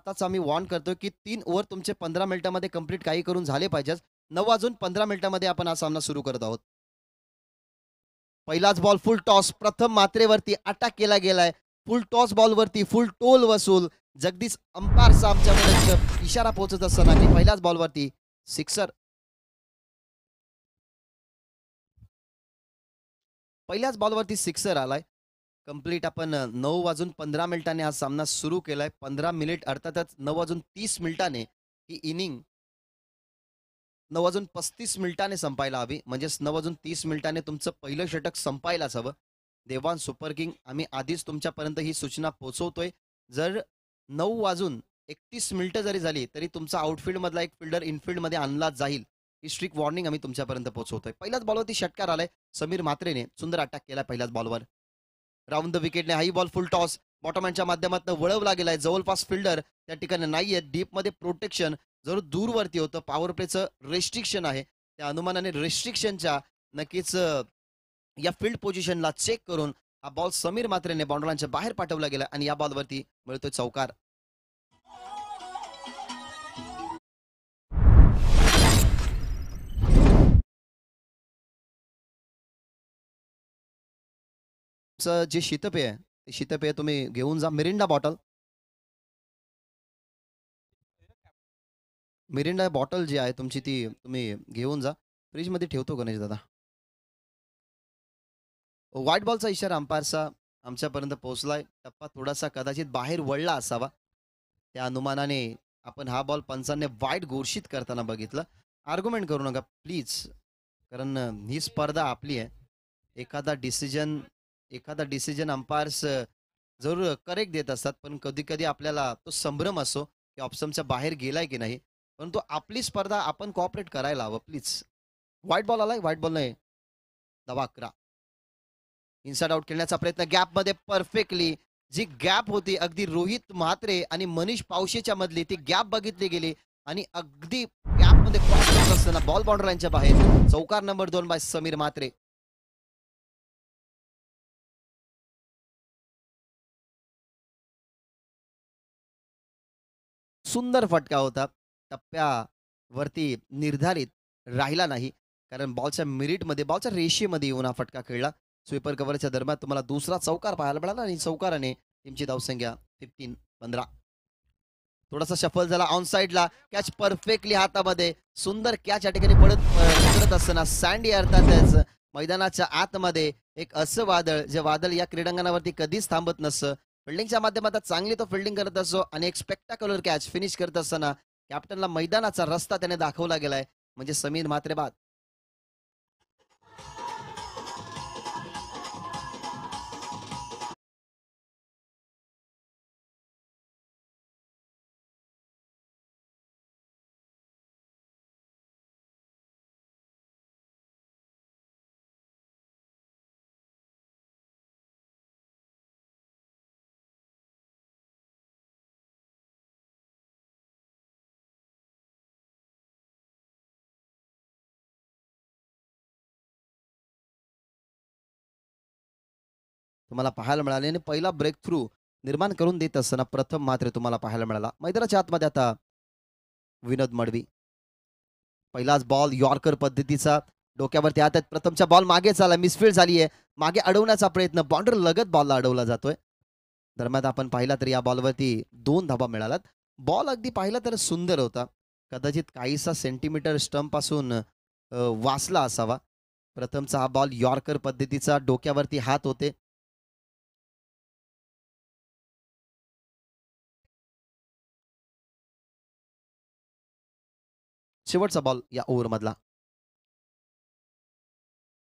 आताच आम्ही वॉर्न करतोय की 3 ओव्हर तुमचे 15 मिनिटांमध्ये कंप्लीट काही करून झाले पाहिजेत. 9 वाजून 15 मिनिटांमध्ये आपण हा सामना सुरू करत आहोत. पहिलाच बॉल फुल टॉस प्रथम मात्रेवरती अटॅक केला गेलाय. फुल टॉस बॉलवरती फुल टोल वसूल. जगदीश अंपायरचा आमच्याकडे इशारा पोहोचत असताना की पहिल्याच बॉलवरती सिक्सर. पहिल्याच बॉलवरती सिक्सर आलाय. कंप्लीट आपण 9 वाजून 15 मिनिटांनी हा सामना सुरू केलाय. 15 मिनिट अर्थातच 9 वाजून 30 मिनिटाने ही इनिंग 9 वाजून 35 मिनिटाने संपायला हवी. म्हणजेच 9 वाजून 30 मिनिटाने तुमचं पहिलं षटक संपायलाच हवं. देवान सुपर किंग आम्ही आधीच तुमच्यापर्यंत ही सूचना पोहोचवतोय. जर 9 वाजून 31 मिनिटं जरी झाली तरी तुमचा आउटफील्डमधला एक फिल्डर इनफिल्डमध्ये आणला जाईल. ही स्ट्रिक्ट वॉर्निंग आम्ही तुमच्यापर्यंत पोहोचवतोय. पहिल्याच बॉलवरती षटकार आलाय. समीर म्हात्रेने सुंदर अटॅक केला पहिल्याच बॉलवर. राऊंड द विकेटने हाई बॉल फुल टॉस बॉटमॅनच्या माध्यमातून वळवला गेलाय. जवळपास फिल्डर त्या ठिकाणी नाहीये. डीपमध्ये प्रोटेक्शन जरूर दूरवरती होतं. पॉवर प्लेचं रेस्ट्रिक्शन आहे. त्या अनुमानाने रेस्ट्रिक्शनच्या नक्कीच या फील्ड पोझिशनला चेक करून हा बॉल समीर मात्रेने बाउंड्रीच्या बाहेर पाठवला गेला आणि या बॉलवरती मिळतोय चौकार. जे शीतपेय आहे ते शीतपेय तुम्ही घेऊन जा. मिरिंडा बॉटल मिरिंडा बॉटल जी आहे तुमची ती तुम्ही घेऊन जा. फ्रीजमध्ये ठेवतो गणेश दादा. व्हाईट बॉलचा इशारा अंपायरचा आमच्यापर्यंत पोहोचलाय. टप्पा थोडासा कदाचित बाहेर वळला असावा. त्या अनुमानाने आपण हा बॉल पंचांनी वाईट घोषित करताना बघितलं. आर्ग्युमेंट करू नका प्लीज, कारण ही स्पर्धा आपली आहे. एखादा डिसिजन अंपायर्स जरूर करेक्ट देत असतात, पण कधी कधी आपल्याला तो संभ्रम असो की ऑप्शनच्या बाहेर गेलाय की नाही. परंतु आपली स्पर्धा आपण कॉपरेट करायला हवं प्लीज. व्हाईट बॉल आलाय. व्हाईट बॉल नाही, दबा 11. इनसाइड आउट खेळण्याचा प्रयत्न गॅपमध्ये परफेक्टली. जी गॅप होती अगदी रोहित म्हात्रे आणि मनीष पावशेच्या मधली ती गॅप बघितली गेली आणि अगदी गॅपमध्ये क्रॉस करत असताना बॉल बाउंड्री लाईनच्या बाहेर. चौकार नंबर 2 बाय समीर म्हात्रे. सुंदर फटका होता. टप्प्यावरती निर्धारित राहिला नाही, कारण बॉलच्या मिरिटमध्ये बॉलच्या रेषेमध्ये येऊन हा फटका खेळला. स्वीपर कव्हरच्या दरम्यान तुम्हाला दुसरा चौकार पाहायला मिळाला आणि चौकाराने टीमची धावसंख्या 15-15. थोडासा शफल झाला ऑन साईडला. कॅच परफेक्टली हातामध्ये. सुंदर कॅच या ठिकाणी पडत असताना सँडी अर्थातच मैदानाच्या आतमध्ये एक असं वादळ, जे वादळ या क्रीडांगणावरती कधीच थांबत नसतं. फिल्डिंगच्या माध्यमातून चांगली तो फिल्डिंग करत असतो आणि एक स्पेक्टाक्युलर कॅच फिनिश करत असताना कॅप्टनला मैदानाचा रस्ता त्याने दाखवला गेलाय. म्हणजे समीर म्हात्रे बाद. तुम्हाला पाहायला मिळाले आणि पहिला ब्रेक थ्रू निर्माण करून देत असताना प्रथम मात्र तुम्हाला पाहायला मिळाला. मैदानाच्या आतमध्ये आता विनोद मडवी. पहिलाच बॉल यॉर्कर पद्धतीचा डोक्यावरती हात आहेत. प्रथमच्या बॉल मागे चाला, मिसफील्ड झाली आहे. मागे अडवण्याचा प्रयत्न, बाउंड्री लगत बॉलला अडवला जातोय. दरम्यान आपण पाहिला तर या बॉलवरती 2 धाबा मिळालात. बॉल अगदी पाहिला तर सुंदर होता. कदाचित काहीसा सेंटीमीटर स्टंप पासून वाचला असावा. प्रथमचा हा बॉल यॉर्कर पद्धतीचा डोक्यावरती हात होते. शेवटचा बॉल या ओव्हरमधला.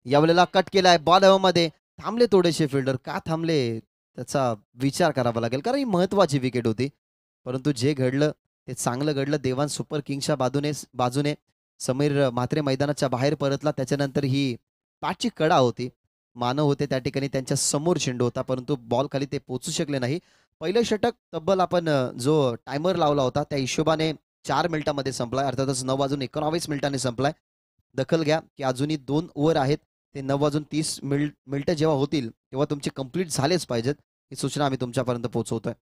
यावेळेला कट केलाय बॉल हवेमध्ये. थांबले थोडेसे फिल्डर. का थांबले त्याचा विचार करावा लागेल, कारण ही महत्वाची विकेट होती. परंतु जे घडलं ते चांगलं घडलं. देवान सुपर किंग्सच्या बाजूने समीर म्हात्रे मैदानाच्या बाहेर परतला. त्याच्यानंतर ही पाठची कडा होती. मानव होते त्या ठिकाणी, त्यांच्या समोर चेंडू होता, परंतु बॉल खाली ते पोचू शकले नाही. पहिलं षटक तब्बल आपण जो टायमर लावला होता त्या हिशोबाने 4 मिनिटांमध्ये संपलाय. अर्थातच 9 वाजून 19 मिनिटांनी संपलाय. दखल घ्या की अजूनही 2 ओव्हर आहेत. ते 9 वाजून 30 मिनिटं जेव्हा होतील तेव्हा तुमचे कंप्लीट झालेच पाहिजेत. ही सूचना आम्ही तुमच्यापर्यंत पोहोचवतोय.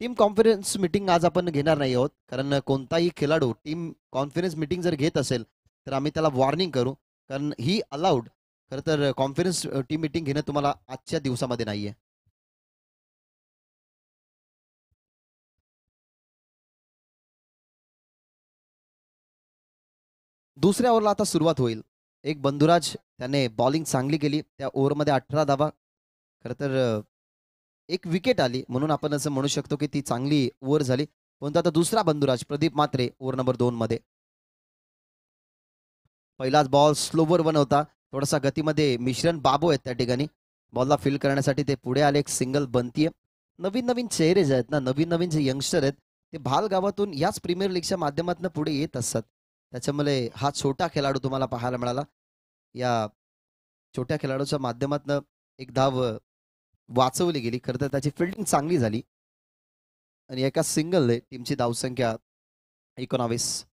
टीम कॉन्फरन्स मीटिंग आज आपण घेणार नाही आहोत, कारण कोणताही खेळाडू टीम कॉन्फरन्स मीटिंग जर घेत असेल तर आम्ही त्याला वॉर्निंग करू, कारण ही अलाउड. खरं तर कॉन्फरन्स टीम मीटिंग घेणं तुम्हाला आजच्या दिवसामध्ये नाहीये. दुसऱ्या ओव्हरला आता सुरुवात होईल. एक बंधुराज त्याने बॉलिंग चांगली केली. त्या ओव्हरमध्ये 18 धावा. खरं तर एक विकेट आली म्हणून आपण असं म्हणू शकतो की ती चांगली ओव्हर झाली. परंतु आता दुसरा बंधुराज प्रदीप म्हात्रे ओव्हर नंबर 2 मध्ये. पहिलाच बॉल स्लोवर वन होता. थोडासा गतीमध्ये मिश्रण बाबू आहेत त्या ठिकाणी. बॉलला फील करण्यासाठी ते पुढे आले. एक सिंगल बनतीये. नवीन नवीन चेहरे जे आहेत ना, नवीन नवीन जे यंगस्टर आहेत ते भाल गावातून याच प्रीमियर लीगच्या माध्यमातून पुढे येत असतात. त्याच्यामुळे हा छोटा खेळाडू तुम्हाला पाहायला मिळाला. या छोट्या खेळाडूच्या माध्यमातून एक धाव वाचवली गेली. खरं तर त्याची फिल्डिंग चांगली झाली आणि एका सिंगलने टीमची धावसंख्या 19.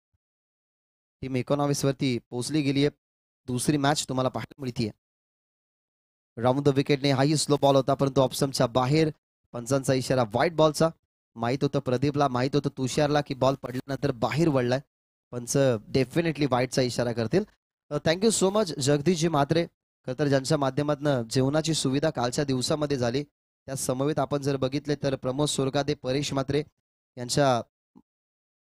टीम 19 वरती पोहोचली गेली आहे. दुसरी मॅच तुम्हाला पाहायला मिळतीये. राऊंड द विकेटने हाही स्लो बॉल होता, परंतु ऑप्शनच्या बाहेर. पंचांचा इशारा व्हाईट बॉलचा. माहित होतं प्रदीपला, माहित होतं तुषारला की बॉल पडल्यानंतर बाहेर वळलाय. पंच डेफिनेटली व्हाईटचा इशारा करतील. Thank you so much Jagdishji Mhatre. खरं तर ज्यांच्या माध्यमातून जेवणाची सुविधा कालच्या दिवसामध्ये झाली, त्या समवेत आपण जर बघितले तर प्रमोद सोरगादे, परेश म्हात्रे यांच्या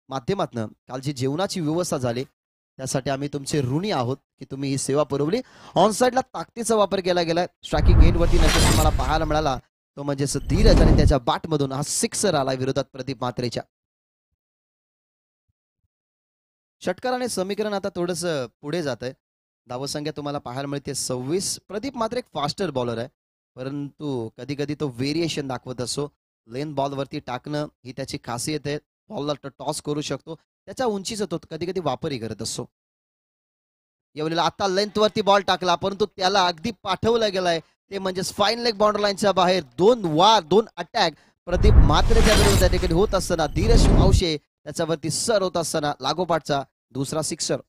माध्यमातून कालची जेवणाची व्यवस्था झाली. त्यासाठी आम्ही तुमचे ऋणी आहोत की तुम्ही ही सेवा पुरवली. ऑन साईडला ताकदीचा वापर केला गेलाय. स्ट्रायकिंग एंडवरती नंतर तुम्हाला पाहायला मिळाला तो म्हणजे धीरज आणि त्याच्या बॅटमधून हा सिक्सर आला विरोधात प्रदीप म्हात्रेच्या. षटकाराने समीकरण आता थोडस पुढे जात आहे. धावसंख्या तुम्हाला पाहायला मिळते 26. प्रदीप मात्र एक फास्टर बॉलर आहे, परंतु कधी कधी तो व्हेरिएशन दाखवत असो. लेन बॉलवरती टाकणं ही त्याची खासियत आहे. बॉलला टॉस करू शकतो. त्याच्या उंचीचा तो कधी कधी वापरही करत असतो. यावेळेला आता लेंथवरती बॉल टाकला, परंतु त्याला अगदी पाठवला गेलाय. ते म्हणजे फाईन लेग बाउंड्री लाईनच्या बाहेर. दोन अटॅक प्रदीप म्हात्रेच्या विरोधात त्या ठिकाणी होत असताना धीरज मावशे त्याच्यावरती सर होत असताना लागोपाठचा दुसरा सिक्सर.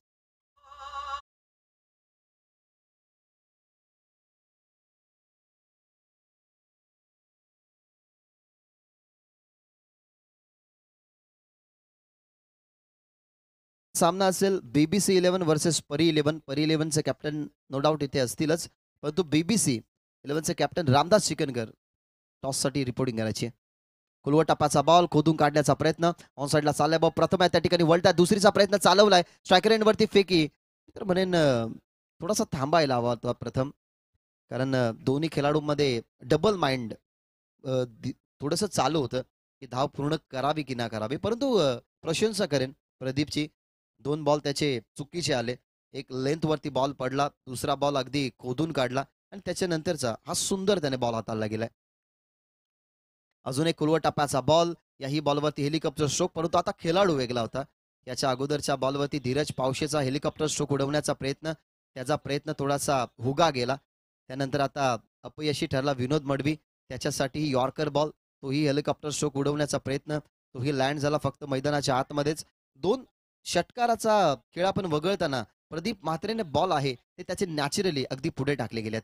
सामना असेल बीबीसी 11 वर्सेस परी 11. परी 11चे कॅप्टन नो डाऊट इथे असतीलच, परंतु बीबीसी 11चे कॅप्टन रामदास चिकनकर टॉससाठी रिपोर्टिंग करायची. कुलवट टप्प्याचा बॉल खोदून काढण्याचा प्रयत्न. ऑन साईडला चाललाय बॉल. प्रथम आहे त्या ठिकाणी वळता. दुसरीचा प्रयत्न चालवलाय. स्ट्रायकर एंडवरती फेकी. तर म्हणेन थोडासा थांबायला हवा होता प्रथम, कारण दोन्ही खेळाडूंमध्ये डबल माइंड थोडंसं चालू होतं की धाव पूर्ण करावी की ना करावी. परंतु प्रशंसा करेन प्रदीपची. 2 बॉल त्याचे चुकीचे आले. एक लेंथवरती बॉल पडला, दुसरा बॉल अगदी खोदून काढला आणि त्याच्यानंतरचा हा सुंदर त्याने बॉल हाताळला गेलाय. अजून एक कुलवट टप्प्याचा बॉल. याही बॉलवरती हेलिकॉप्टर स्ट्रोक, परंतु आता खेळाडू वेगळा होता. याच्या अगोदरच्या बॉलवरती धीरज पावशेचा हेलिकॉप्टर स्ट्रोक उडवण्याचा प्रयत्न. त्याचा प्रयत्न थोडासा हुगा गेला. त्यानंतर आता अपयशी ठरला विनोद मडवी. त्याच्यासाठी यॉर्कर बॉल, तोही हेलिकॉप्टर स्ट्रोक उडवण्याचा प्रयत्न, तोही लँड झाला फक्त मैदानाच्या आतमध्येच. 2 षटकाराचा खेळ आपण वगळताना प्रदीप म्हात्रेने बॉल आहे ते त्याचे नॅचरली अगदी पुढे टाकले गेलेत.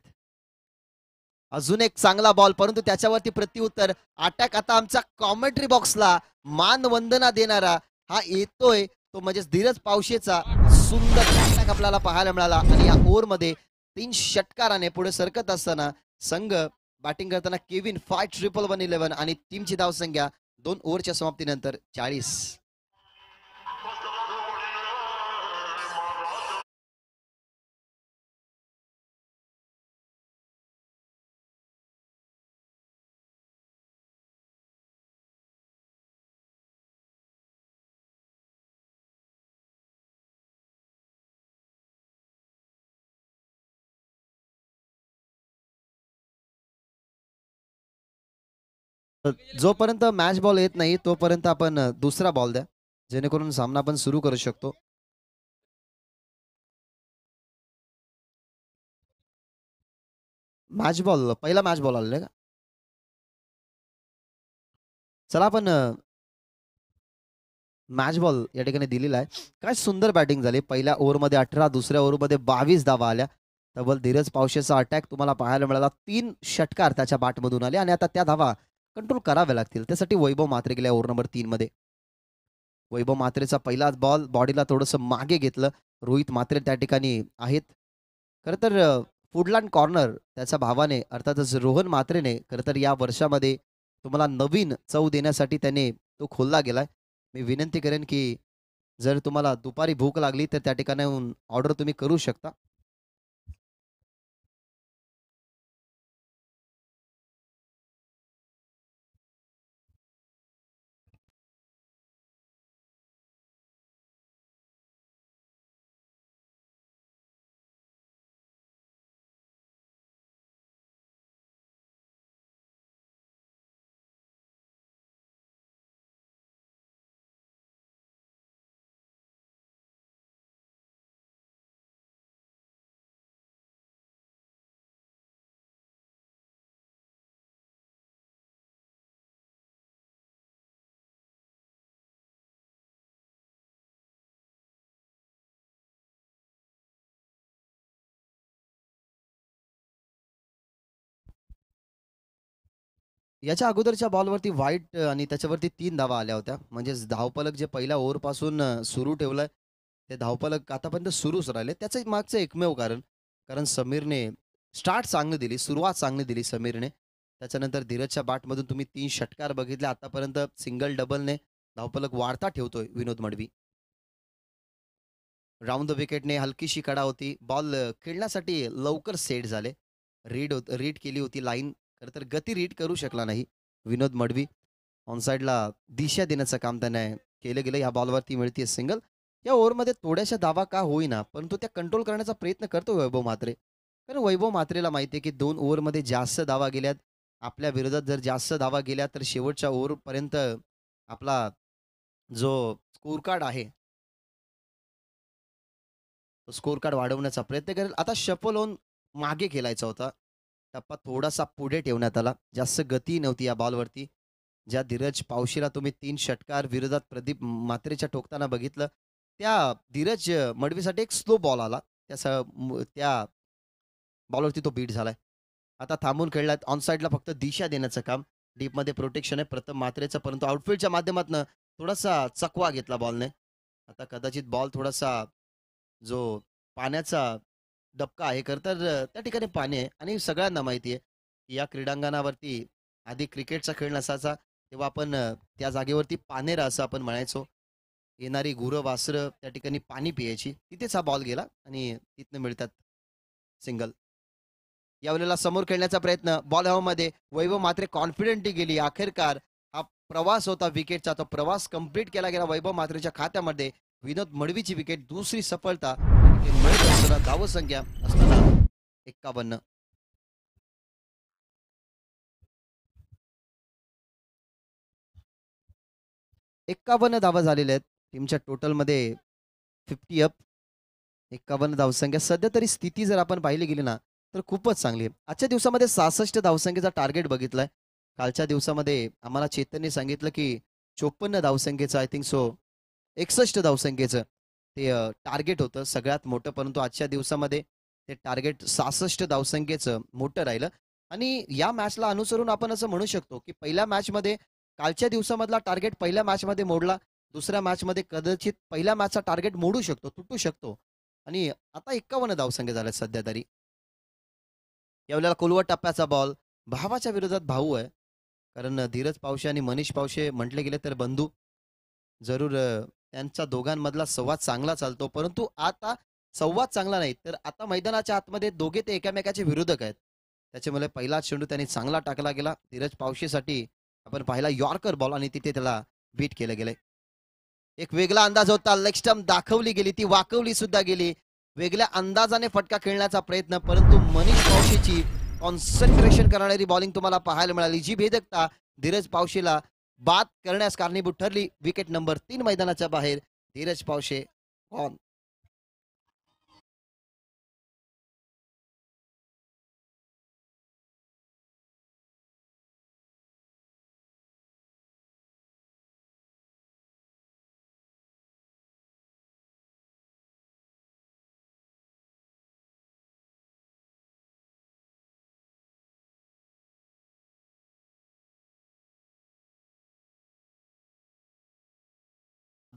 अजून एक चांगला बॉल, परंतु त्याच्यावरती प्रत्युत्तर अटॅक. आता आमच्या कॉमेंट्री बॉक्सला मानवंदना देणारा हा येतोय तो म्हणजे धीरज पावशेचा सुंदर अटॅक आपल्याला पाहायला मिळाला. आणि या ओव्हरमध्ये 3 षटकाराने पुढे सरकत असताना संघ बॅटिंग करताना केविन 5-1-1-11 आणि टीमची धावसंख्या 2 ओव्हरच्या समाप्तीनंतर 40. जोपर्यंत मॅच बॉल येत नाही तोपर्यंत आपण दुसरा बॉल द्या, जेणेकरून सामना आपण सुरू करू शकतो. मॅच बॉल पहिला मॅच बॉल आलेला का? चला आपण मॅच बॉल या ठिकाणी दिलेला आहे. काय सुंदर बॅटिंग झाली. पहिल्या ओव्हरमध्ये 18, दुसऱ्या ओव्हरमध्ये 22 धावा आल्या. तब्बल धीरज पावशेचा अटॅक तुम्हाला पाहायला मिळाला. 3 षटकार त्याच्या बॅटमधून आले आणि आता त्या धावा कंट्रोल करावे लागतील. त्यासाठी वैभव म्हात्रे गेले ओव्हर नंबर 3 मध्ये. वैभव म्हात्रेचा पहिलाच बॉल बॉडीला थोडंसं मागे घेतलं. रोहित म्हात्रे त्या ठिकाणी आहेत. खरं तर फुडलँड कॉर्नर त्याच्या भावाने अर्थातच रोहन म्हात्रेने खरं तर या वर्षामध्ये तुम्हाला नवीन चव देण्यासाठी त्याने तो खोलला गेलाय. मी विनंती करेन की जर तुम्हाला दुपारी भूक लागली तर त्या ठिकाणाहून ऑर्डर तुम्ही करू शकता. याच्या अगोदरच्या बॉलवरती व्हाईट आणि त्याच्यावरती 3 धावा आल्या होत्या. म्हणजेच धावफलक जे पहिल्या ओव्हरपासून सुरू ठेवलंय, ते धावफलक आतापर्यंत सुरूच राहिले. त्याचं मागचं एकमेव कारण, कारण समीरने स्टार्ट चांगली दिली, सुरुवात चांगली दिली समीरने. त्याच्यानंतर धीरजच्या बॅटमधून तुम्ही 3 षटकार बघितले. आतापर्यंत सिंगल डबलने धावफलक वाढता ठेवतोय विनोद मडवी. राउंड द विकेटने हलकीशी कडा होती. बॉल खेळण्यासाठी लवकर सेट झाले. रीड केली होती लाईन. खरं तर गती रीड करू शकला नाही विनोद मडवी. ऑनसाईडला दिशा देण्याचं काम त्याने केलं गेलं. या बॉलवरती मिळते सिंगल. या ओव्हरमध्ये थोड्याशा धावा का होईना, परंतु त्या कंट्रोल करण्याचा प्रयत्न करतो वैभव म्हात्रे. कारण वैभव म्हात्रेला माहिती आहे, की 2 ओव्हरमध्ये जास्त धावा गेल्यात. आपल्या विरोधात जर जास्त धावा गेल्या, तर शेवटच्या ओव्हरपर्यंत आपला जो स्कोर कार्ड आहे, स्कोर कार्ड वाढवण्याचा प्रयत्न करेल. आता शफल होऊन मागे खेळायचा होता. टप्पा थोडासा पुढे ठेवण्यात आला. जास्त गती नव्हती या बॉलवरती. ज्या धीरज पावशीला तुम्ही 3 षटकार विरोधात प्रदीप म्हात्रेच्या ठोकताना बघितलं, त्या धीरज मडवीसाठी एक स्लो बॉल आला. त्या बॉलवरती तो बीट झालाय. आता थांबून खेळलात. ऑन साइडला फक्त दिशा देण्याचं काम. डीपमध्ये प्रोटेक्शन आहे प्रथम म्हात्रेचं, परंतु आउटफील्डच्या माध्यमातून थोडासा चकवा घेतला बॉलने. आता कदाचित बॉल थोडासा जो पाण्याचा डबका आहे खरं तर त्या ठिकाणी पाणी आहे आणि सगळ्यांना माहिती आहे की या क्रीडांगणावरती आधी क्रिकेटचा खेळ नसायचा तेव्हा आपण त्या जागेवरती पानेरा असं आपण म्हणायचो. येणारी गुरं वासरं त्या ठिकाणी पाणी पियायची. तिथेच हा बॉल गेला आणि तिथनं मिळतात सिंगल. यावेळेला समोर खेळण्याचा प्रयत्न बॉल हवामध्ये वैभव मात्रे कॉन्फिडेंटली गेली. अखेरकार हा प्रवास होता विकेटचा, तो प्रवास कंप्लीट केला गेला वैभव मात्रेच्या खात्यामध्ये. विनोद मडवीची विकेट, दुसरी सफलता. आणि मिळत असताना धावसंख्या असताना 51. 51 धावा झालेल्या आहेत टीमच्या टोटलमध्ये. 50 अप. 51 धावसंख्या. सध्या तरी स्थिती जर आपण पाहिली गेली ना, तर खूपच चांगली आहे. आजच्या दिवसामध्ये 66 धावसंख्येचा टार्गेट बघितलाय. कालच्या दिवसामध्ये आम्हाला चेतनने सांगितलं, की 54 धावसंख्येचं आय थिंक सो 61 धावसंख्येचं ते टार्गेट होतं सगळ्यात मोठं. परंतु आजच्या दिवसामध्ये ते टार्गेट 66 धावसंख्येचं मोठं राहिलं. आणि या मॅचला अनुसरून आपण असं म्हणू शकतो, की पहिल्या मॅचमध्ये कालच्या दिवसामधला टार्गेट पहिल्या मॅचमध्ये मोडला. दुसऱ्या मॅचमध्ये कदाचित पहिल्या मॅचचा टार्गेट मोडू शकतो, तुटू शकतो. आणि आता 51 धावसंख्या झाल्यात सध्या तरी. यावेळेला कुलवट टप्प्याचा बॉल भावाच्या विरोधात भाऊ आहे. कारण धीरज पावशे आणि मनीष पावशे म्हटले गेले तर बंधू. जरूर त्यांचा दोघांमधला संवाद चांगला चालतो. परंतु आता संवाद चांगला नाही, तर आता मैदानाच्या आतमध्ये दोघे ते एकमेकाचे विरोधक आहेत. त्याच्यामुळे पहिला चेंडू त्यांनी चांगला टाकला गेला. धीरज पावशेसाठी आपण पाहिला यॉर्कर बॉल आणि तिथे त्याला बीट केलं गेलंय. एक वेगळा अंदाज होता. लेग स्टंप दाखवली गेली, ती वाकवली सुद्धा गेली. वेगळ्या अंदाजाने फटका खेळण्याचा प्रयत्न, परंतु मनीष पावशेची कॉन्सन्ट्रेशन करणारी बॉलिंग तुम्हाला पाहायला मिळाली. जी भेदकता धीरज पावशेला बाद करण्यास कारणीभूत ठरली. विकेट नंबर 3 मैदानाच्या बाहेर. धीरज पावशे ऑन.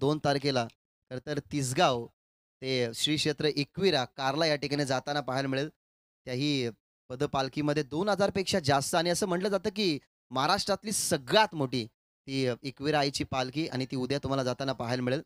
2 तारखेला खरं तर तिसगाव ते श्री क्षेत्र एकविरा कारला या ठिकाणी जाताना पाहायला मिळेल. त्याही पदपालखीमध्ये 2000 पेक्षा जास्त आणि असं म्हटलं जातं, की महाराष्ट्रातली सगळ्यात मोठी ती एकविरा आईची पालखी आणि ती उद्या तुम्हाला जाताना पाहायला मिळेल.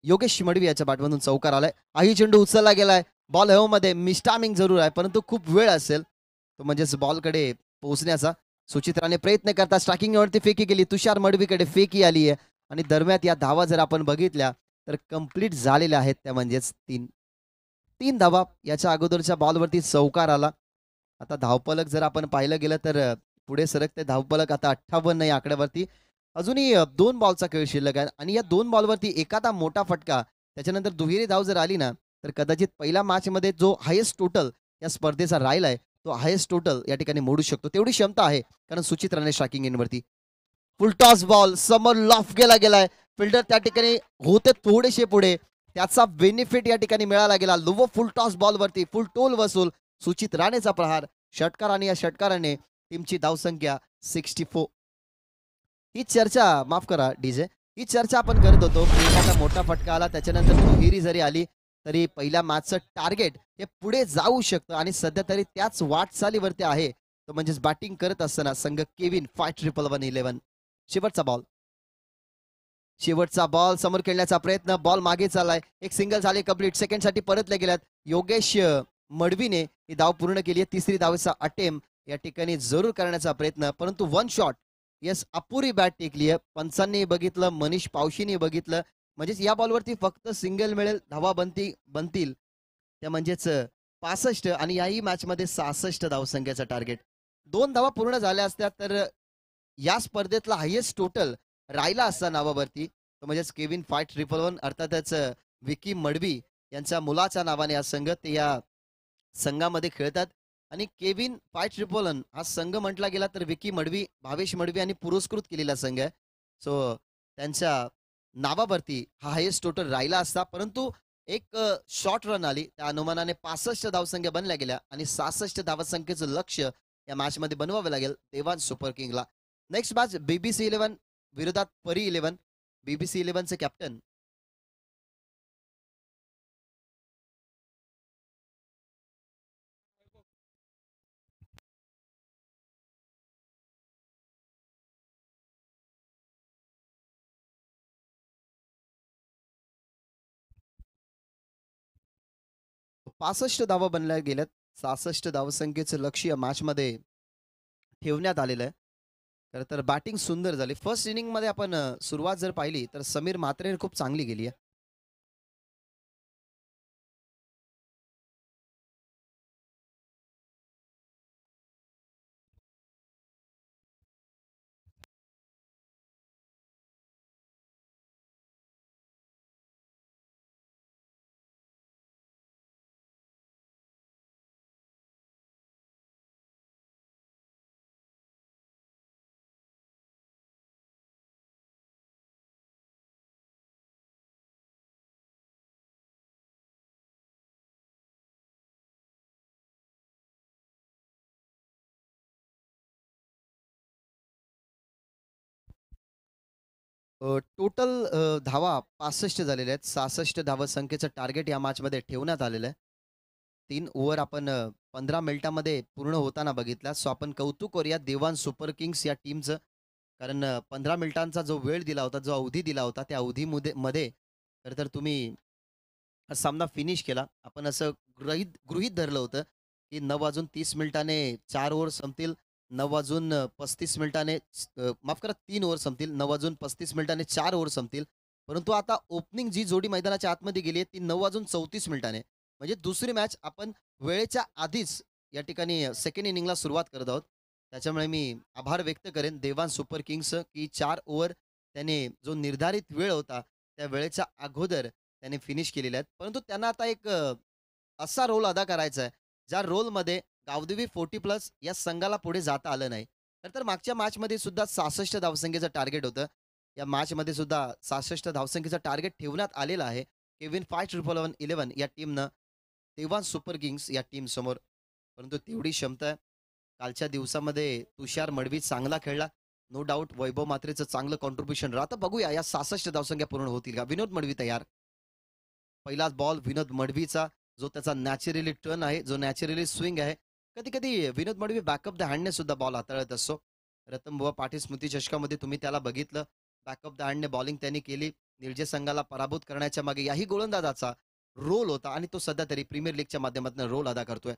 योगेश मडवी याच्या बॅटमधून चौकार आलाय. आही चेंडू उचलला गेलाय. बॉल हवेमध्ये मिस्टामिंग जरूर आहे, परंतु खूप वेळ असेल. तो म्हणजेच बॉलकडे पोहोचण्याचा. सुचित्राने प्रयत्न करता स्ट्रायकिंगवरती फेकी केली. तुषार मडवीकडे फेकी आली आहे आणि दरम्यान या धावा जर आपण बघितल्या तर कंप्लीट झालेल्या आहेत त्या म्हणजेच 3 धावा. याच्या अगोदरच्या बॉलवरती चौकार आला. आता धावफलक जर आपण पाहिलं गेलं तर पुढे सरकते धावफलक आता 58 या आकड्यावरती. अजूनही 2 बॉलचा खेळ शिल्लक आहे आणि या 2 बॉलवरती एखादा मोठा फटका त्याच्यानंतर दुहेरी धाव जर आली ना तर कदाचित पहिल्या मॅचमध्ये जो हायेस्ट टोटल या स्पर्धेचा राहिलाय तो हायेस्ट टोटल या ठिकाणी मोडू शकतो. तेवढी क्षमता आहे कारण सुचित्राने स्ट्रायकिंग एंडवरती फुलटॉस बॉल समोर लॉफ केला गेलाय. फिल्डर त्या ठिकाणी होते थोडेसे पुढे. त्याचा बेनिफिट या ठिकाणी मिळाला गेला. लोव फुलटॉस बॉलवरती फुल टोल वसूल. सुचित राणेचा प्रहार षटकार आणि या षटकाराने टीमची धावसंख्या 64. ही चर्चा माफ करा डीजे. ही चर्चा आपण करत होतो की एखादा मोठा फटका आला त्याच्यानंतर दुहेरी जरी आली तरी पहिल्या मॅचचं टार्गेट हे पुढे जाऊ शकतं आणि सध्या तरी त्याच वाटचालीवरती आहे. तो म्हणजेच बॅटिंग करत असताना संघ केविन 5-1-1-11. शेवटचा बॉल. शेवटचा बॉल समोर खेळण्याचा प्रयत्न. बॉल मागे चाललाय. एक सिंगल झाले कंप्लीट. सेकंडसाठी परतले गेल्यात. योगेश मडवीने ही धाव पूर्ण केली आहे. तिसरी धावेचा अटेम्प्ट या ठिकाणी जरूर करण्याचा प्रयत्न, परंतु वन शॉट येस अपुरी बॅट टेकली आहे. पंचांनी बघितलं, मनीष पावशीने बघितलं. म्हणजेच या बॉलवरती फक्त सिंगल मिळेल, धावा बनतील त्या म्हणजेच 65 आणि याही मॅचमध्ये 66 धावसंख्येचा टार्गेट. 2 धावा पूर्ण झाल्या असत्या तर या स्पर्धेतला हायेस्ट टोटल राहिला असता नावावरती. तो म्हणजेच केविन 5-1-1 अर्थातच विकी मडवी यांच्या मुलाच्या नावाने हा संघ ते या संघामध्ये खेळतात आणि केविन 5-1-1 हा संघ म्हटला गेला तर विकी मडवी, भावेश मडवी आणि पुरस्कृत केलेला संघ आहे. सो त्यांच्या नावावरती हा हायेस्ट टोटल राहिला असता, परंतु एक शॉर्ट रन आली. त्या अनुमानाने 65 धावसंख्या बनल्या गेल्या आणि 66 धावसंख्येचं लक्ष या मॅचमध्ये बनवावं लागेल देवान सुपर किंगला. नेक्स्ट मॅच बीबीसी 11 विरोधात परी 11. बीबीसी 11चे कॅप्टन पासष्ट धावा बनल्या गेल्यात. 66 धावसंख्येचं लक्ष या मॅचमध्ये ठेवण्यात आलेलं आहे. खरं तर बॅटिंग सुंदर झाली. फर्स्ट इनिंगमध्ये आपण सुरुवात जर पाहिली तर समीर म्हात्रेने खूप चांगली गेली आहे. टोटल धावा 65 झालेल्या आहेत. 66 धावसंख्येचं टार्गेट या मॅचमध्ये ठेवण्यात आलेलं आहे. 3 ओव्हर आपण 15 मिनिटांमध्ये पूर्ण होताना बघितला. सो आपण कौतुक करूया देवान सुपर किंग्स या टीमचं. कारण 15 मिनिटांचा जो वेळ दिला होता, जो अवधी दिला होता, त्या अवधीमध्ये खरं तर तुम्ही सामना फिनिश केला. आपण असं गृहीत धरलं होतं, की 9:30 मिनिटाने 4 ओव्हर संपतील. 9:35 मिनिटाने माफ करा 3 ओव्हर संपतील. 9:35 मिनिटाने 4 ओव्हर संपतील. परंतु आता ओपनिंग जी जोडी मैदानाच्या आतमध्ये गेली आहे ती 9:34 मिनिटाने. म्हणजे दुसरी मॅच आपण वेळेच्या आधीच या ठिकाणी सेकंड इनिंगला सुरुवात करत आहोत. त्याच्यामुळे मी आभार व्यक्त करेन देवान सुपर किंग्सचं, की 4 ओव्हर त्याने जो निर्धारित वेळ होता, त्या वेळेच्या अगोदर त्याने फिनिश केलेले आहेत. परंतु त्यांना आता एक असा रोल अदा करायचा आहे, ज्या रोलमध्ये गावदेवी 40+ या संघाला पुढे जाता आलं नाही. तर मागच्या मॅचमध्ये सुद्धा 66 धावसंख्येचं टार्गेट होतं. या मॅचमध्ये सुद्धा 66 धावसंख्येचं टार्गेट ठेवण्यात आलेलं आहे. केविन 5111 या टीमनं तेव्हा सुपर किंग्स या टीमसमोर. परंतु तेवढी क्षमता आहे. कालच्या दिवसामध्ये तुषार मडवी चांगला खेळला. नो डाउट वैभव मात्रेचं चांगलं कॉन्ट्रिब्युशन राहतं. बघूया या 66 धावसंख्या पूर्ण होतील का? विनोद मडवी तयार. पहिलाच बॉल विनोद मडवीचा, जो त्याचा नॅचरली टर्न आहे, जो नॅचरली स्विंग आहे. कधी-कधी विनोद मडवी बॅकअप द हँडने सुद्धा बॉल हाताळत असतो. रतनबुवा पाटील स्मृती चषकामध्ये तुम्ही त्याला बघितलं. बॅकअप द हँडने बॉलिंग त्यांनी केली. निर्जय संघाला पराभूत करण्याच्या मागे याही गोलंदाजाचा रोल होता आणि तो सध्या तरी प्रीमियर लीगच्या माध्यमातून रोल अदा करतोय.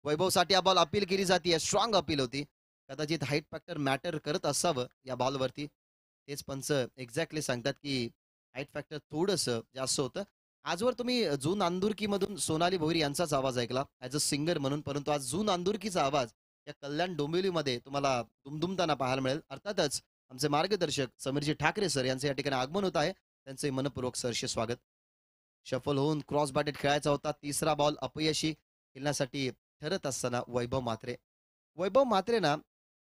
वैभवसाठी हा बॉल अपील केली जाते. स्ट्रॉंग अपील होती. कदाचित हाईट फॅक्टर मॅटर करत असावं या बॉलवरती. तेच पंच एक्झॅक्टली सांगतात, की हाईट फॅक्टर थोडंसं जास्त होतं. आजवर तुम्ही जून नांदुरकीमधून सोनाली भोईर यांचाच आवाज ऐकला ॲज अ सिंगर म्हणून. परंतु आज जून नांदुरकीचा आवाज या कल्याण डोंबिवलीमध्ये तुम्हाला दुमदुमताना पाहायला मिळेल. अर्थातच आमचे मार्गदर्शक समीरजी ठाकरे सर यांचं या ठिकाणी आगमन होत आहे. त्यांचे मनपूर्वक सहर्ष स्वागत. शफल होऊन क्रॉस बॅटेड खेळायचा होता. तिसरा बॉल अपयशी खेळण्यासाठी ठरत असताना वैभव म्हात्रे. वैभव म्हात्रे ना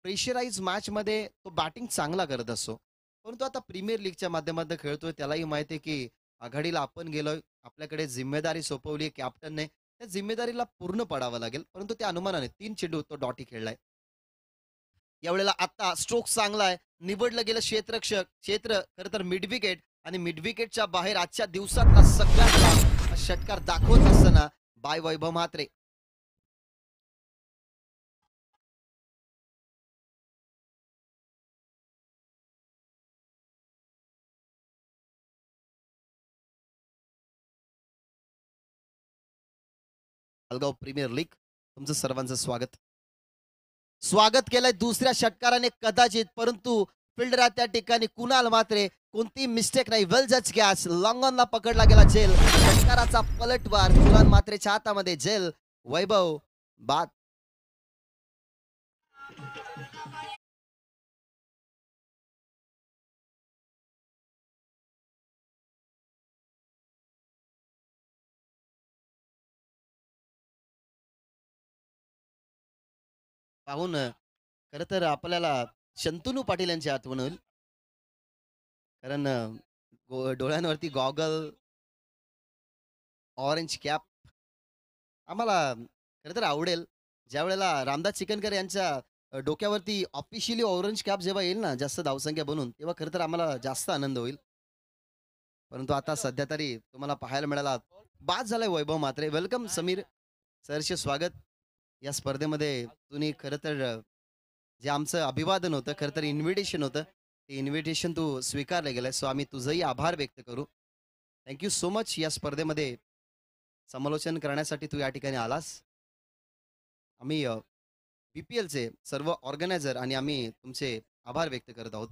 प्रेशराईज मॅचमध्ये तो बॅटिंग चांगला करत असतो. परंतु आता प्रीमियर लीगच्या माध्यमातून खेळतोय. त्यालाही माहिती आहे, की आघाडीला आपण गेलोय. आपल्याकडे जिम्मेदारी सोपवली कॅप्टनने. त्या जिम्मेदारीला पूर्ण पडावं लागेल. परंतु त्या अनुमानाने 3 चेंडू तो डॉटी खेळलाय. यावेळेला आता स्ट्रोक चांगला आहे. निवडलं गेलं क्षेत्र खरं तर मिड विकेट आणि मिड विकेटच्या बाहेर आजच्या दिवसातला सगळ्यात षटकार दाखवत असताना बाय वैभव म्हात्रे. मालगाव प्रीमियर लीग तुमचं सर्वांचं स्वागत. स्वागत केलंय दुसऱ्या षटकाराने कदाचित, परंतु फिल्डर त्या ठिकाणी कुणाल मात्रे कोणती मिस्टेक नाही. वेल जज कॅच. लॉंग ऑनला पकडला गेला झेल. षटकाराचा पलटवार कुणाल मात्रेच्या हातामध्ये झेल. वैभव बाद. पाहून खरं तर आपल्याला शंतनू पाटील यांची आठवण होईल. कारण डोळ्यांवरती गॉगल, ऑरेंज कॅप आम्हाला खरं तर आवडेल. ज्यावेळेला रामदास चिकनकर यांच्या डोक्यावरती ऑफिशियली ऑरेंज कॅप जेव्हा येईल ना, जास्त धावसंख्या बनून, तेव्हा खरं तर आम्हाला जास्त आनंद होईल. परंतु आता सध्या तरी तुम्हाला पाहायला मिळाला. बाद झालाय वैभव म्हात्रे. वेलकम समीर. सहर्ष स्वागत. या स्पर्धेमध्ये तुम्ही खरं तर जे आमचं अभिवादन होतं, खरं तर इन्व्हिटेशन होतं. ते इन्व्हिटेशन तू स्वीकारलं गेलंय. सो आम्ही तुझंही आभार व्यक्त करू. थँक यू सो मच या स्पर्धेमध्ये समालोचन करण्यासाठी तू या ठिकाणी आलास. आम्ही BPLचे सर्व ऑर्गनायझर आणि आम्ही तुमचे आभार व्यक्त करत आहोत.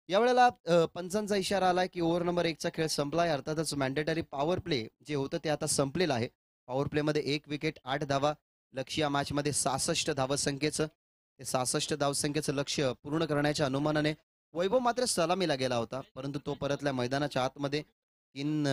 यावेळेला पंचांचा इशारा आलाय, की ओव्हर नंबर 1चा खेळ संपलाय. अर्थातच मॅन्डेटरी पॉवर प्ले जे होतं ते आता संपलेलं आहे. पॉवर प्लेमध्ये 1 विकेट 8 धावा. लक्ष्य या मॅचमध्ये 66 धावसंख्येचं. ते 66 धावसंख्येचं लक्ष्य पूर्ण करण्याच्या अनुमानाने वैभव मात्र सलामीला गेला होता. परंतु तो परतल्या मैदानाच्या आतमध्ये. 3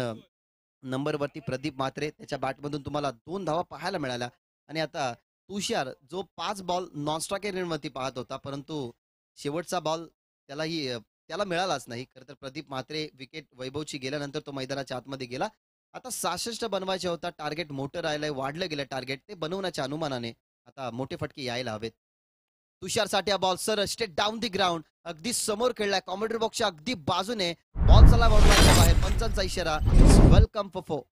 नंबरवरती प्रदीप म्हात्रे त्याच्या बॅटमधून तुम्हाला 2 धावा पाहायला मिळाल्या. आणि आता तुषार जो 5 बॉल नॉन स्ट्रायकर रेंजवरती पाहत होता, परंतु शेवटचा बॉल त्याला मिळालाच नाही. खरं तर प्रदीप म्हात्रे विकेट वैभवची गेल्यानंतर तो मैदानाच्या आतमध्ये गेला. आता 66 बनवायचे होता. टार्गेट मोठं राहिलंय. वाढलं गेलं टार्गेट. ते बनवण्याच्या अनुमानाने आता मोठे फटके यायला हवेत. तुषारसाठी हा ball sir state down the ground. अगदी समोर खेळलाय. कॉमेंट्री बॉक्सच्या अगदी बाजूने बॉल चला बाहेर. पंचांचा इशारा. वेलकम फफो.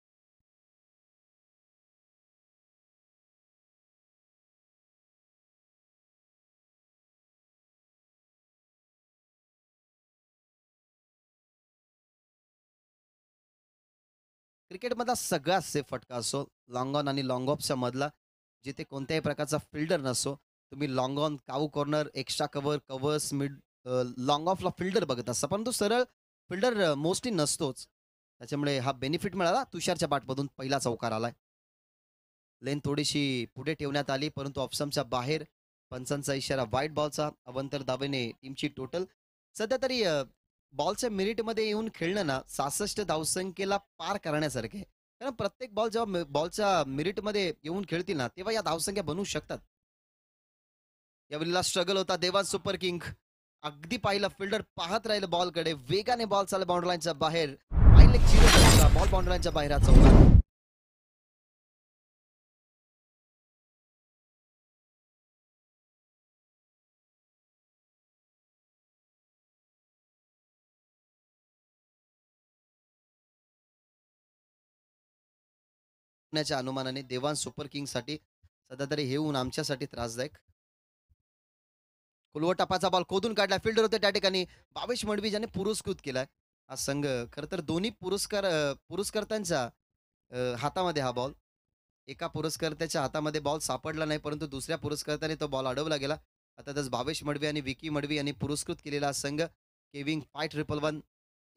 क्रिकेटमधला सगळ्यात सेफ फटका असो लॉंग ऑन आणि लॉंग ऑफच्या मधला, जिथे कोणत्याही प्रकारचा फिल्डर नसो. तुम्ही long on, cow corner, extra cover, covers, mid long ऑफला फिल्डर बघत असता, परंतु सरळ फिल्डर मोस्टली नसतोच. त्याच्यामुळे हा बेनिफिट मिळाला. तुषारच्या बॅटमधून पहिला चौकार आलाय. लेन थोडीशी पुढे ठेवण्यात आली, परंतु ऑफस्टंपच्या बाहेर. पंचांचा इशारा व्हाईट बॉलचा. अवंतर दावेने टीमची टोटल. सध्या तरी बॉलच्या मिनिटमध्ये येऊन खेळणं ना 66 धावसंख्येला पार करण्यासारखे आहे. कारण प्रत्येक बॉल जेव्हा बॉलच्या मिनिटमध्ये येऊन खेळतील ना, तेव्हा या धावसंख्या बनवू शकतात. यावेळेला स्ट्रगल होता देवांश सुपर किंग. अगदी पाहिलं फिल्डर पाहत राहिलं बॉलकडे. वेगाने बॉल चालला बाउंड्री लाईनच्या बाहेर. फाईन लेग चिरत बॉल बाउंड्री लाईनच्या बाहेर हा चौका. च्या अनुमानाने देवांश सुपर किंगसाठी सध्या तरी हे होऊन आमच्यासाठी त्रासदायक. कुलवटापाचा बॉल खोदून काढला. फिल्डर होते त्या ठिकाणी भावेश मडवी ज्याने पुरस्कृत केलाय हा संघ. खर तर दोन्ही पुरस्कर्त्यांच्या हातामध्ये हा बॉल. एका पुरस्कर्त्याच्या हातामध्ये बॉल सापडला नाही, परंतु दुसऱ्या पुरस्कर्त्याने तो बॉल अडवला गेला. अर्थातच भावेश मडवी आणि विकी मडवी यांनी पुरस्कृत केलेला हा संघ. केविंग 5-1-1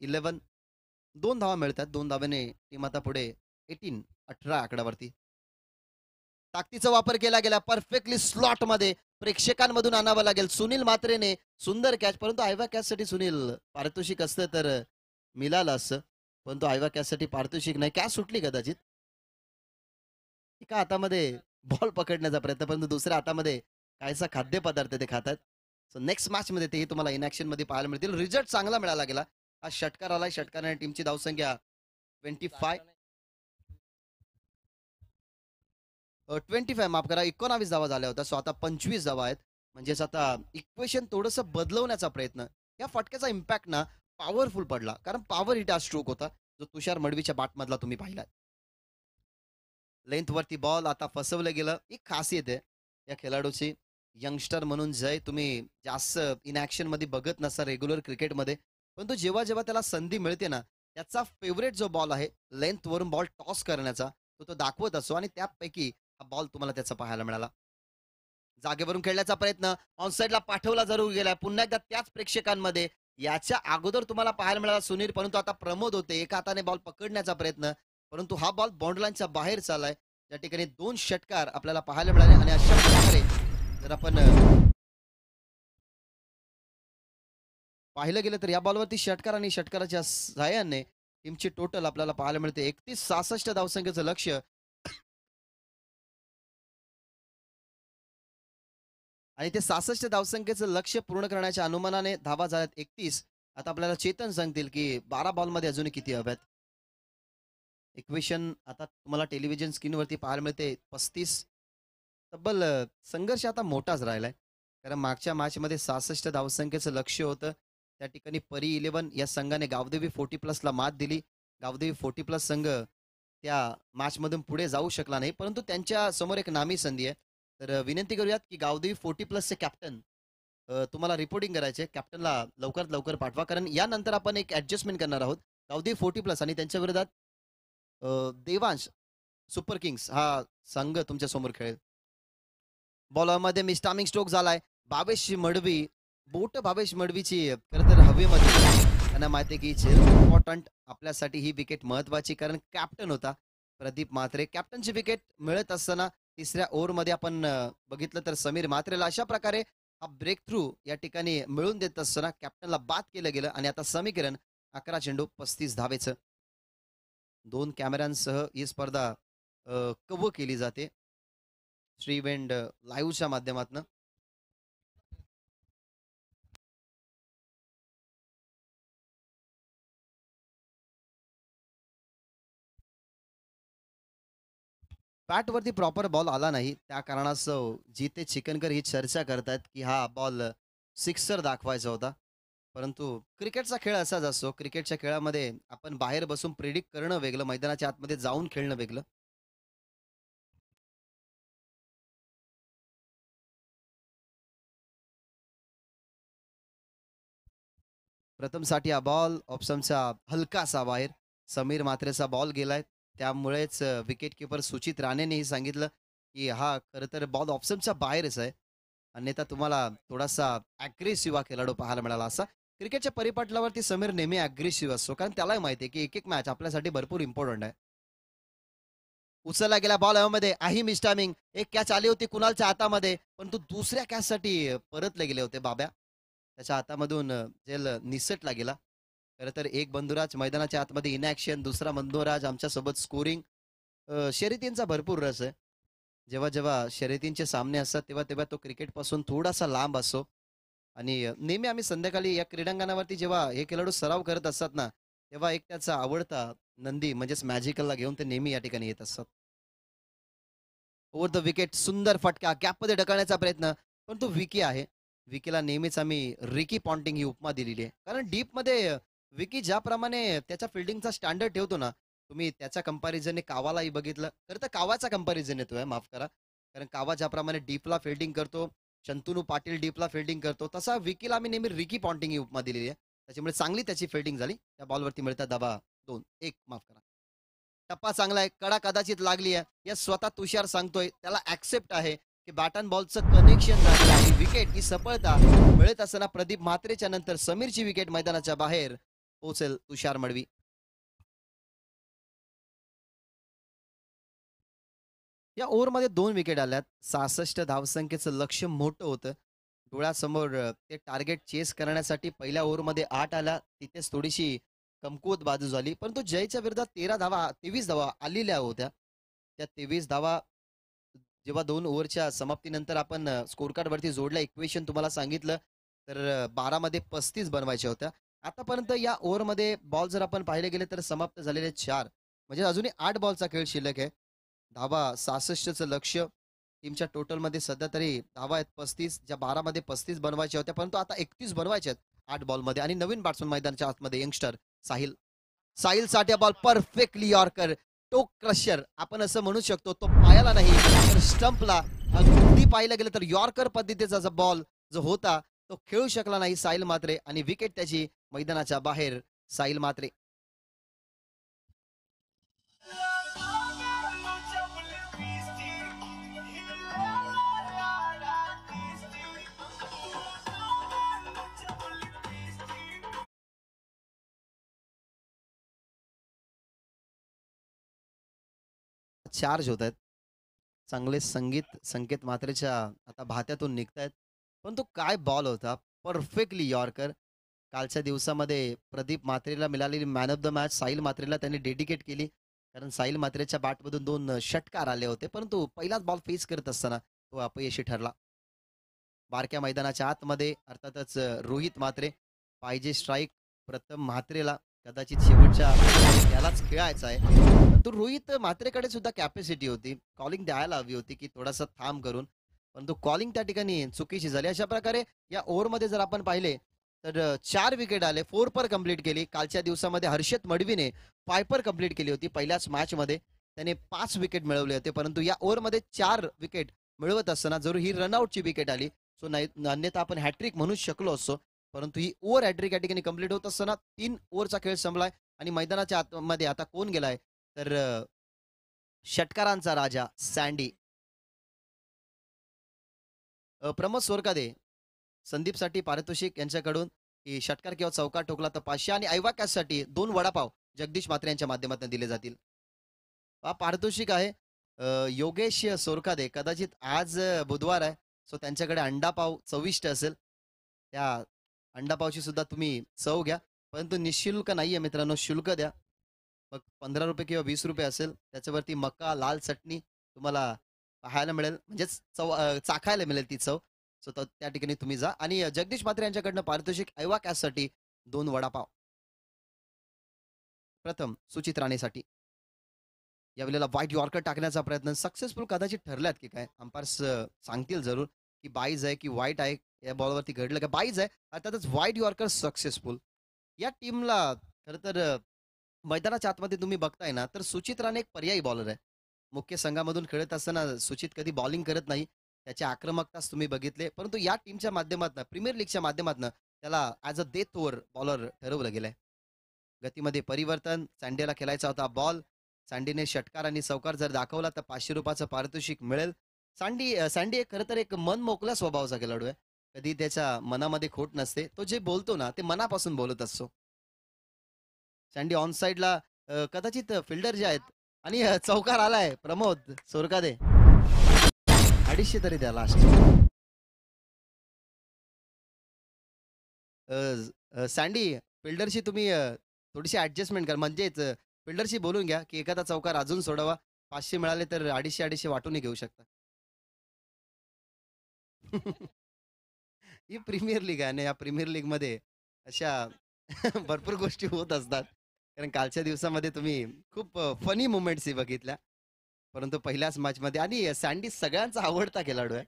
11 2 धावा मिळतात. 2 धाव्याने टीम आता पुढे 18 आकड्यावरती. ताकदीचा वापर केला गेला परफेक्टली स्लॉट मध्ये. प्रेक्षकांमधून आणावं लागेल. सुनील मात्रेने सुंदर कॅच, परंतु आयवा कॅच साठी सुनील पारितोषिक असतं तर मिळालं असं, परंतु आयवा कॅच साठी पारितोषिक नाही. कॅच सुटली कदाचित. एका हातामध्ये बॉल पकडण्याचा प्रयत्न, परंतु दुसऱ्या हातामध्ये काहीसा खाद्यपदार्थ ते खातात. सो नेक्स्ट मॅच मध्ये तेही तुम्हाला इनॅक्शन मध्ये पाहायला मिळतील. रिझल्ट चांगला मिळाला गेला. हा षटकार आलाय. षटकाराने टीमची धावसंख्या 25 माफ करा 19 धावा झाल्या होत्या. सो आता 25 धावा आहेत. म्हणजेच आता इक्वेशन थोडंसं बदलवण्याचा प्रयत्न. या फटक्याचा इम्पॅक्ट ना पॉवरफुल पडला, कारण पॉवर हिट हा स्ट्रोक होता जो तुषार मडवीच्या बॅटमधला तुम्ही पाहिला. लेंथवरती बॉल आता फसवलं गेलं. एक खासियत आहे या खेळाडूची. यंगस्टर म्हणून जय तुम्ही जास्त इन मध्ये बघत नसा रेग्युलर क्रिकेटमध्ये, परंतु जेव्हा जेव्हा त्याला संधी मिळते ना, त्याचा फेवरेट जो बॉल आहे लेंथवरून बॉल टॉस करण्याचा, तो दाखवत असतो आणि त्यापैकी हा बॉल तुम्हाला त्याचा पाहायला मिळाला. जागेवरून खेळण्याचा प्रयत्न ऑन साईडला पाठवला जरूर गेलाय. पुन्हा एकदा त्याच प्रेक्षकांमध्ये. याच्या अगोदर तुम्हाला पाहायला मिळाला सुनील, परंतु आता प्रमोद होते. एका हाताने बॉल पकडण्याचा प्रयत्न, परंतु हा बॉल बाउंड्री बाहेर चाललाय. त्या ठिकाणी 2 षटकार आपल्याला पाहायला मिळाले आणि अशा प्रकारे जर आपण पाहिलं गेलं तर या बॉलवरती षटकार आणि षटकाराच्या सहाय्याने टीमची टोटल आपल्याला पाहायला मिळते 31-66 धावसंख्येचं लक्ष्य. आणि ते 66 धावसंख्येचं लक्ष्य पूर्ण करण्याच्या अनुमानाने धावा झाल्यात 31. आता आपल्याला चेतन सांगतील की 12 बॉलमध्ये अजूनही किती हव्यात. इक्वेशन आता तुम्हाला टेलिव्हिजन स्क्रीनवरती पाहायला मिळते 35. तब्बल संघर्ष आता मोठाच राहिलाय, कारण मागच्या मॅचमध्ये 66 धावसंख्येचं लक्ष्य होतं. त्या ठिकाणी परी 11 या संघाने गावदेवी 40+ ला मात दिली. गावदेवी 40+ संघ त्या मॅचमधून पुढे जाऊ शकला नाही, परंतु त्यांच्या समोर एक नामी संधी आहे. तर विनंती करूयात की गावदेवी 40+चे कॅप्टन तुम्हाला रिपोर्टिंग करायचे. कॅप्टनला लवकरात लवकर पाठवा, कारण यानंतर आपण एक ऍडजस्टमेंट करणार आहोत. गावदेवी 40+ आणि त्यांच्या विरोधात देवांश सुपर किंग्स हा संघ तुमच्या समोर खेळेल. बॉलरमध्ये मिस्टामिंग स्ट्रोक झालाय. भावेश मडवी, बोट भावेश मडवीची खरं तर हवेमध्ये. त्यांना माहिती आहे की इम्पॉर्टंट आपल्यासाठी ही विकेट महत्वाची, कारण कॅप्टन होता प्रदीप म्हात्रे. कॅप्टनची विकेट मिळत असताना तिसऱ्या ओव्हरमध्ये आपण बघितलं तर समीर म्हात्रेला अशा प्रकारे हा ब्रेक थ्रू या ठिकाणी मिळून देत असताना कॅप्टनला बाद केलं गेलं आणि आता समीकरण 11 चेंडू 35 धावेचं. 2 कॅमेऱ्यांसह ही स्पर्धा कव्हर केली जाते श्रीवेंड लाईव्हच्या माध्यमातून. बॅटवरती प्रॉपर बॉल आला नाही, त्या कारणास्तव जिते चिकनकर ही चर्चा करतात की हा बॉल सिक्सर दाखवायचा होता. परंतु क्रिकेटचा खेळ असाच असतो. क्रिकेटच्या खेळामध्ये आपण बाहेर बसून प्रिडिक्ट करणं वेगळं, मैदानाच्या आतमध्ये जाऊन खेळणं वेगळं. प्रथमसाठी हा बॉल ऑप्शनचा हलकासा बाहेर. समीर मात्रेचा बॉल गेलाय, त्यामुळेच विकेट किपर सुचित राणेनेही सांगितलं की हा खरं तर बॉल ऑप्शनच्या बाहेरच आहे. अन्यथा तुम्हाला थोडासा अग्रेसिव्ह हा खेळाडू पाहायला मिळाला असा. क्रिकेटच्या परिपटलावरती समीर नेहमी अग्रेसिव्ह असतो, कारण त्यालाही माहिती आहे की एक एक मॅच आपल्यासाठी भरपूर इम्पॉर्टंट आहे. उचलला गेला बॉल हवेमध्ये आही मिस्टामिंग एक कॅच आली होती कुणालच्या हातामध्ये परंतु दुसऱ्या कॅचसाठी परतले गेले होते बाब्या त्याच्या हातामधून जेल निसटला गेला खरं तर एक बंधुराज मैदानाच्या आतमध्ये इनॅक्शन दुसरा बंधुराज आमच्यासोबत स्कोरिंग शर्यतींचा भरपूर रस आहे जेव्हा जेव्हा शर्यतींचे सामने असतात तेव्हा तेव्हा तो क्रिकेटपासून थोडासा लांब असो आणि नेहमी आम्ही संध्याकाळी या क्रीडांगणावरती जेव्हा हे खेळाडू सराव करत असतात ना तेव्हा एक त्याचा आवडता नंदी म्हणजेच मॅजिकलला घेऊन ते नेहमी या ठिकाणी येत असतात ओव्हर द विकेट सुंदर फटका गॅपमध्ये ढकलण्याचा प्रयत्न पण तो विकी आहे विकीला नेहमीच आम्ही रिकी पॉन्टिंग ही उपमा दिलेली आहे कारण डीपमध्ये विकी ज्याप्रमाणे त्याच्या फिल्डिंगचा स्टँडर्ड ठेवतो ना तुम्ही त्याच्या कंपॅरिझनने कावालाही बघितलं तर कावाचा कंपॅरिझन येतोय माफ करा कारण कावा ज्याप्रमाणे डीपला फिल्डिंग करतो शंतनू पाटील डीपला फिल्डिंग करतो तसा विकीला आम्ही नेहमी रिकी पॉन्टिंग ही उपमा दिलेली आहे त्याच्यामुळे चांगली त्याची फिल्डिंग झाली त्या बॉलवरती मिळतात धावा 2-1 माफ करा टप्पा चांगला आहे कडा कदाचित लागली आहे या स्वतः तुषार सांगतोय त्याला ऍक्सेप्ट आहे की बॅट अँड बॉलचं कनेक्शन झालेलं आहे विकेट ही सफळता मिळत असताना प्रदीप म्हात्रेच्या नंतर समीरची विकेट मैदानाच्या बाहेर पोहोचेल तुषार मडवी या ओव्हरमध्ये 2 विकेट आल्यात 66 धावसंख्येचं लक्ष मोठं होतं डोळ्यासमोर ते टार्गेट चेस करण्यासाठी पहिल्या ओव्हरमध्ये 8 आल्या तिथेच थोडीशी कमकुवत बाजू झाली परंतु जयच्या विरोधात 13 धावा 23 धावा आलेल्या होत्या त्या 23 धावा जेव्हा 2 ओव्हरच्या समाप्तीनंतर आपण स्कोर कार्ड वरती जोडल्या इक्वेशन तुम्हाला सांगितलं तर 12 मध्ये 35 बनवायच्या होत्या आतापर्यंत या ओव्हरमध्ये बॉल जर आपण पाहिले गेले तर समाप्त झालेले 4 म्हणजे अजूनही 8 बॉलचा खेळ शिल्लक आहे धावा 66चं लक्ष टीमच्या टोटलमध्ये सध्या तरी धावा आहेत 35 ज्या 12 मध्ये 35 बनवायच्या होत्या परंतु आता 31 बनवायच्या आहेत 8 बॉलमध्ये आणि नवीन बॅट्समन मैदानाच्या आतमध्ये यंगस्टर साहिल साहिल साठी बॉल परफेक्टली यॉर्कर टोक क्रशर आपण असं म्हणू शकतो तो पायाला नाही तर स्टंपला अगदी पाहिलं गेलं तर यॉर्कर पद्धतीचा जो बॉल जो होता तो खेळू शकला नाही साहिल मात्रे आणि विकेट त्याची मैदानाच्या बाहेर साहिल मात्रे 4 होत आहेत चांगले संकेत मात्रेच्या आता भात्यातून निघतायत पण तो काय बॉल होता परफेक्टली यॉर्कर कालच्या दिवसामध्ये प्रदीप मात्रेला मिळालेली man of the match Sahil मात्रेला त्यांनी डेडिकेट केली कारण साहिल मात्रेच्या बॅटमधून 2 षटकार आले होते परंतु पहिलाच बॉल फेस करत असताना तो अपयशी ठरला बारक्या मैदानाच्या आतमध्ये अर्थातच रोहित मात्रे पाहिजे स्ट्राईक प्रथम म्हात्रेला कदाचित शेवटच्या त्यालाच खेळायचा आहे परंतु रोहित म्हात्रेकडे सुद्धा कॅपॅसिटी होती कॉलिंग द्यायला हवी होती की थोडासा थांब करून परंतु कॉलिंग त्या ठिकाणी चुकीची झाली अशा प्रकारे या ओव्हरमध्ये जर आपण पाहिले तर 4 विकेट आले 4 पर कंप्लीट केली कालच्या दिवसामध्ये हर्षद मडवीने 5 पर कंप्लीट केली होती पहिल्याच मॅच मध्ये त्याने 5 विकेट मिळवले होते परंतु या ओव्हरमध्ये 4 विकेट मिळवत असताना जरूर ही रनआउटची विकेट आली सो नाही अन्यथा आपण हॅट्रिक म्हणूच शकलो असतो परंतु ही ओव्हर हॅट्रिक या ठिकाणी कंप्लीट होत असताना 3 ओव्हरचा खेळ संपलाय आणि मैदानाच्या आतमध्ये आता कोण गेलाय तर षटकारांचा राजा सँडी प्रमोद सोरकादे संदीपसाठी पारितोषिक यांच्याकडून की षटकार किंवा चौकार ठोकला तर 500 आणि ऐवाक्यासाठी 2 वडापाव जगदीश मात्रे यांच्या माध्यमातून दिले जातील हा पारितोषिक आहे योगेश सोरकादे कदाचित आज बुधवार आहे सो त्यांच्याकडे अंडापाव चविष्ट असेल त्या अंडापावची सुद्धा तुम्ही चव घ्या परंतु निशुल्क नाहीये मित्रांनो शुल्क द्या मग 15 रुपये किंवा 20 रुपये असेल त्याच्यावरती मका लाल चटणी तुम्हाला पाहायला मिळेल म्हणजेच चाखायला मिळेल ती चव सो त्या ठिकाणी तुम्ही जा आणि जगदीश मात्रे यांच्याकडनं पारितोषिक ऐवा कॅशसाठी 2 वडापाव प्रथम सुचित राणेसाठी यावेळेला व्हाईट यॉर्कर टाकण्याचा प्रयत्न सक्सेसफुल कदाचित ठरल्यात की काय अंपायर्स सांगतील जरूर की बाईज आहे की व्हाईट आहे या बॉलवरती घडलं का बाईज आहे अर्थातच व्हाईट यॉर्कर सक्सेसफुल या टीमला खरं तर मैदानाच्या आतमध्ये तुम्ही बघताय ना तर सुचित राणे एक पर्यायी बॉलर आहे मुख्य संघामधून खेळत असताना सुचित कधी बॉलिंग करत नाही त्याची आक्रमकताच तुम्ही बघितले परंतु या टीमच्या माध्यमातून प्रीमियर लीगच्या माध्यमातून त्याला as a death over bowler ठरवलं गेलंय गतीमध्ये परिवर्तन सँडेला खेळायचा होता बॉल सँडीने षटकार आणि चौकार जर दाखवला तर 500 रुपयाचं पारितोषिक मिळेल सँडी एक खरं तर एक मन मोकल्या स्वभावाचा खेळाडू आहे कधी त्याच्या मनामध्ये खोट नसते तो जे बोलतो ना ते मनापासून बोलत असतो सँडी ऑन साईडला कदाचित फिल्डर जे आहेत आणि चौकार आलाय प्रमोद सोरकादे. 250 तरी द्या लास्ट. सँडी फिल्डरशी तुम्ही थोडीशी ऍडजस्टमेंट करा, म्हणजेच फिल्डरशी बोलून घ्या की एखादा चौकार अजून सोडावा. 500 मिळाले तर 250 वाटूनही घेऊ शकता. ही प्रीमियर लीग आहे आणि या प्रीमियर लीग मध्ये अशा भरपूर गोष्टी होत असतात. कारण कालच्या दिवसामध्ये तुम्ही खूप फनी मुमेंट्स बघितल्या. परंतु पहिल्याच मॅच मध्ये आणि सँडी सगळ्यांचा आवडता खेळाडू आहे.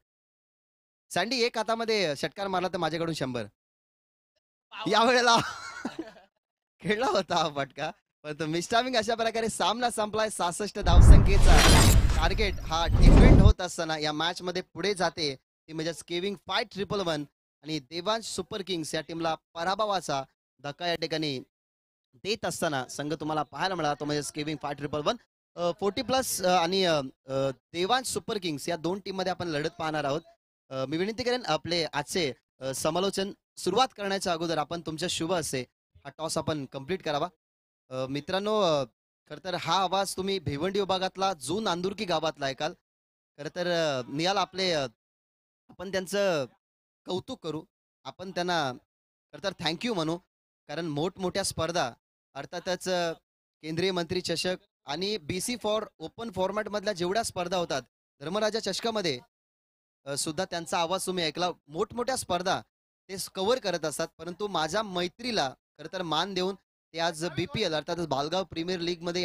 सँडी एक हातामध्ये षटकार मारला तर माझ्याकडून 100. यावेळेला खेळला होता हा फटका. परंतु मिस्टामिंग अशा प्रकारे सामना संपलाय. 66 धावसंख्येचा टार्गेट हा डिफेंड होत असताना या मॅच मध्ये पुढे जाते ती म्हणजे केविंग 5111 आणि देवांश सुपर किंग्स या टीमला पराभवाचा धक्का या ठिकाणी देत असताना संघ तुम्हाला पाहायला मिळाला तो म्हणजे केविंग 5111 40+ आणि देवांश सुपर किंग्स या दोन टीम मध्ये आपण लढत पाहणार आहोत. मी विनंती करेन आपले आजचे समालोचन सुरुवात करण्याच्या अगोदर आपण तुमच्या शुभ असे हा टॉस आपण कंप्लीट करावा. मित्रांनो, खर तर हा आवाज तुम्ही भिवंडी विभागातला जून नांदुर्की गावातला ऐकाल. खर तर निहाल आपले आपण त्यांचं कौतुक करू. आपण त्यांना खर तर थँक्यू म्हणू. कारण मोठमोठ्या स्पर्धा अर्थातच केंद्रीय मंत्री चषक आणि BC फॉर ओपन फॉर्मॅट मधल्या जेवढ्या स्पर्धा होतात धर्मराजा चषकामध्ये सुद्धा त्यांचा आवाज तुम्ही ऐकला. मोठमोठ्या स्पर्धा ते कव्हर करत असतात. परंतु माझ्या मैत्रीला खरं तर मान देऊन ते आज BPL अर्थातच बालगाव प्रीमियर लीग मध्ये